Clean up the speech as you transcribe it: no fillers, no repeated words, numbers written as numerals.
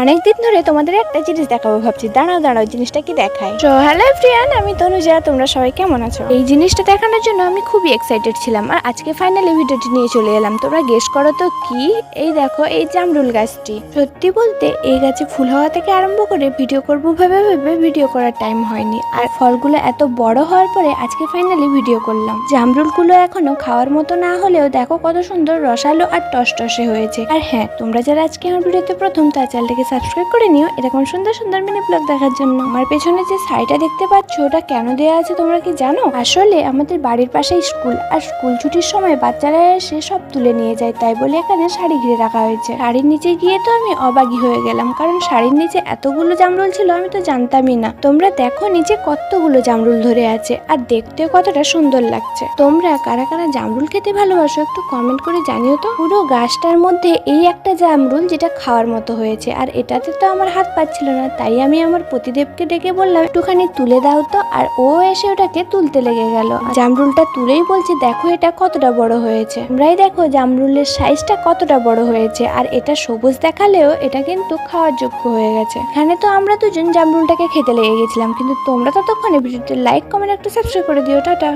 অনেকদিন ধরে তোমাদের একটা জিনিস দেখাবো ভাবছি, দাঁড়াও জিনিসটা কি দেখায়। তো হ্যালো এভরিওয়ান, আমি তনুজা, তোমরা সবাই কেমন আছো? এই জিনিসটা দেখানোর জন্য আমি খুবই এক্সাইটেড ছিলাম, আর আজকে ফাইনালি ভিডিওটি নিয়ে চলে এলাম। তোমরা গেস করো তো কি? এই দেখো, এই জামরুল গাছটি। সত্যি বলতে এই গাছে ফুল হওয়া থেকে আরম্ভ করে ভিডিও করবো ভেবে ভিডিও করার টাইম হয়নি, আর ফলগুলো এত বড় হওয়ার পরে আজকে ফাইনালি ভিডিও করলাম। জামরুলগুলো এখনো খাওয়ার মতো না হলেও দেখো কত সুন্দর রসালো আর টসটসে হয়েছে। আর হ্যাঁ, তোমরা যারা আজকে আমার ভিডিওতে প্রথম, তার চ্যানেলটাকে সাবস্ক্রাইব করে নিও এরকম সুন্দর সুন্দর মিনি ব্লগ দেখার জন্য। আমার পেছনে যে শাড়িটা দেখতে পাচ্ছ, ওটা কেন দেওয়া আছে তোমরা কি জানো? আসলে আমাদের বাড়ির পাশে স্কুল, আর স্কুল ছুটির সময় বাচ্চারা এসে সব তুলে নিয়ে যায়, তাই বলে এখানে শাড়ি ঘিরে রাখা হয়েছে। শাড়ির নিচে গিয়ে তো আমি অবাগী হয়ে গেলাম, কারণ শাড়ির নিচে এতগুলো জামরুল ছিল, আমি তো জানতামই না। তোমরা দেখো নিচে কতগুলো জামরুল ধরে আছে, আর দেখতেও কতটা সুন্দর লাগছে। তোমরা কারা কারা জামরুল খেতে ভালোবাসো একটু কমেন্ট করে জানিও তো। পুরো গাছটার মধ্যে এই একটা জামরুল যেটা খাওয়ার মতো হয়েছে, আর এটাতে তো আমার হাত পাচ্ছিল না, তাই আমি আমার পতিদেবকে ডেকে বললাম একটুখানি তুলে দাও তো, আর ও এসে ওটাকে তুলতে লেগে গেল। জামরুলটা তুলেই বলছে দেখো এটা কতটা বড় হয়েছে। তোমরাই দেখো জামরুলের সাইজটা কতটা বড় হয়েছে, আর এটা সবুজ দেখালেও এটা কিন্তু খাওয়ার যোগ্য হয়ে গেছে। এখানে তো আমরা দুজন জামরুলটাকে খেতে লেগে গেছিলাম, কিন্তু তোমরা ততক্ষণে ভিডিওতে লাইক, কমেন্ট, একটু সাবস্ক্রাইব করে দিও। টাটা।